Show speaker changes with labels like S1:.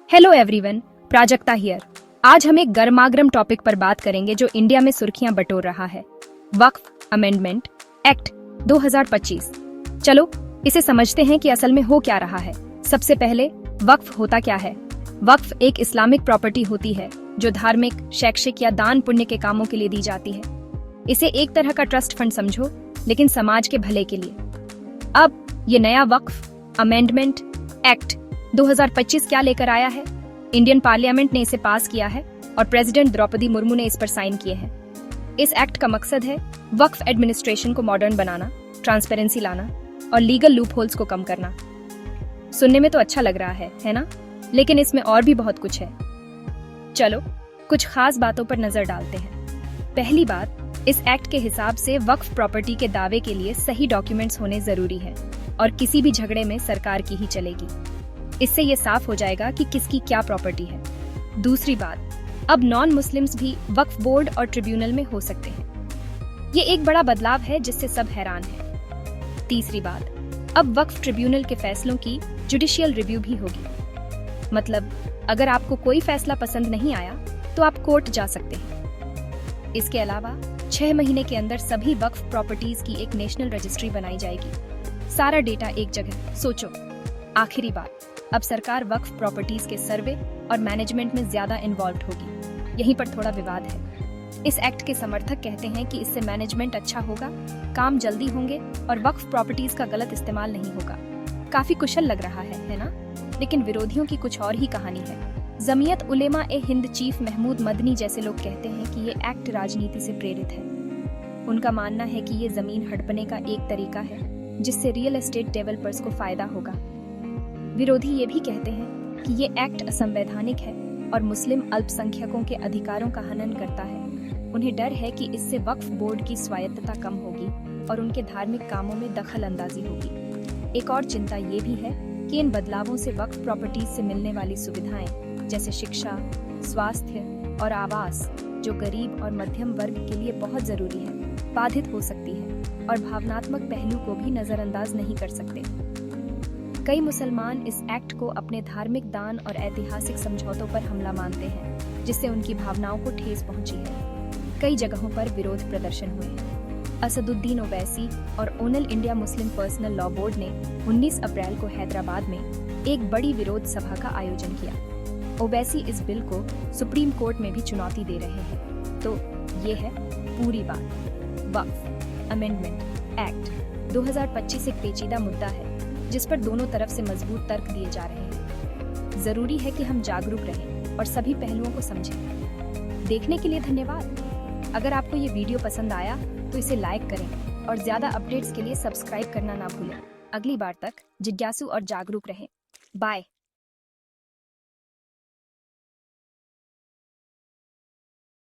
S1: Hello everyone, Prajakta here. आज हम एक गर्मागर्म टॉपिक पर बात करेंगे जो इंडिया में सुर्खियां बटोर रहा है, वक्फ अमेंडमेंट एक्ट 2025। चलो इसे समझते हैं कि असल में हो क्या रहा है। सबसे पहले वक्फ होता क्या है। वक्फ एक इस्लामिक प्रॉपर्टी होती है जो धार्मिक, शैक्षिक या दान पुण्य के कामों के लिए दी जाती है। इसे एक तरह का ट्रस्ट फंड समझो, लेकिन समाज के भले के लिए। अब ये नया वक्फ अमेंडमेंट एक्ट 2025 क्या लेकर आया है? इंडियन पार्लियामेंट ने इसे पास किया है और प्रेसिडेंट द्रौपदी मुर्मू ने इस पर साइन किए हैं। इस एक्ट का मकसद है वक्फ एडमिनिस्ट्रेशन को मॉडर्न बनाना, ट्रांसपेरेंसी लाना और लीगल लूपहोल्स को कम करना। सुनने में तो अच्छा लग रहा है ना? लेकिन इसमें और भी बहुत कुछ है। चलो कुछ खास बातों पर नजर डालते हैं। पहली बात, इस एक्ट के हिसाब से वक्फ प्रॉपर्टी के दावे के लिए सही डॉक्यूमेंट्स होने जरूरी है और किसी भी झगड़े में सरकार की ही चलेगी। इससे ये साफ हो जाएगा कि किसकी क्या प्रॉपर्टी है। दूसरी बात, अब नॉन मुस्लिम्स भी वक्फ बोर्ड और ट्रिब्यूनल में हो सकते हैं। ये एक बड़ा बदलाव है जिससे सब हैरान हैं। तीसरी बात, अब वक्फ ट्रिब्यूनल के फैसलों की जुडिशियल रिव्यू भी होगी। मतलब अगर आपको कोई फैसला पसंद नहीं आया तो आप कोर्ट जा सकते हैं। इसके अलावा 6 महीने के अंदर सभी वक्फ प्रॉपर्टीज की एक नेशनल रजिस्ट्री बनाई जाएगी। सारा डेटा एक जगह। सोचो। आखिरी बात, अब सरकार वक्फ प्रॉपर्टीज के सर्वे और मैनेजमेंट में ज्यादा इन्वॉल्व होगी। यहीं पर थोड़ा विवाद है। इस एक्ट के समर्थक कहते हैं कि इससे मैनेजमेंट अच्छा होगा, काम जल्दी होंगे और वक्फ प्रॉपर्टीज का गलत इस्तेमाल नहीं होगा। काफी कुशल लग रहा है ना? लेकिन विरोधियों की कुछ और ही कहानी है। जमीयत उलेमा ए हिंद चीफ महमूद मदनी जैसे लोग कहते हैं कि ये एक्ट राजनीति से प्रेरित है। उनका मानना है कि ये जमीन हड़पने का एक तरीका है जिससे रियल एस्टेट डेवलपर्स को फायदा होगा। विरोधी ये भी कहते हैं कि ये एक्ट असंवैधानिक है और मुस्लिम अल्पसंख्यकों के अधिकारों का हनन करता है। उन्हें डर है कि इससे वक्फ बोर्ड की स्वायत्तता कम होगी और उनके धार्मिक कामों में दखल अंदाजी होगी। एक और चिंता ये भी है कि इन बदलावों से वक्फ प्रॉपर्टीज से मिलने वाली सुविधाएं जैसे शिक्षा, स्वास्थ्य और आवास, जो गरीब और मध्यम वर्ग के लिए बहुत जरूरी है, बाधित हो सकती है और भावनात्मक पहलू को भी नजरअंदाज नहीं कर सकते। कई मुसलमान इस एक्ट को अपने धार्मिक दान और ऐतिहासिक समझौतों पर हमला मानते हैं, जिससे उनकी भावनाओं को ठेस पहुंची है। कई जगहों पर विरोध प्रदर्शन हुए हैं। असदुद्दीन ओवैसी और ओनल India Muslim personal law board ने 19 अप्रैल को हैदराबाद में एक बड़ी विरोध सभा का आयोजन किया। ओवैसी इस बिल को सुप्रीम कोर्ट में भी चुनौती दे रहे हैं। तो ये है पूरी बात। वक्फ अमेंडमेंट एक्ट 2025 एक पेचीदा मुद्दा है जिस पर दोनों तरफ से मजबूत तर्क दिए जा रहे हैं। जरूरी है कि हम जागरूक रहें और सभी पहलुओं को समझें। देखने के लिए धन्यवाद। अगर आपको ये वीडियो पसंद आया तो इसे लाइक करें और ज्यादा अपडेट्स के लिए सब्सक्राइब करना ना भूलें। अगली बार तक जिज्ञासु और जागरूक रहें। बाय।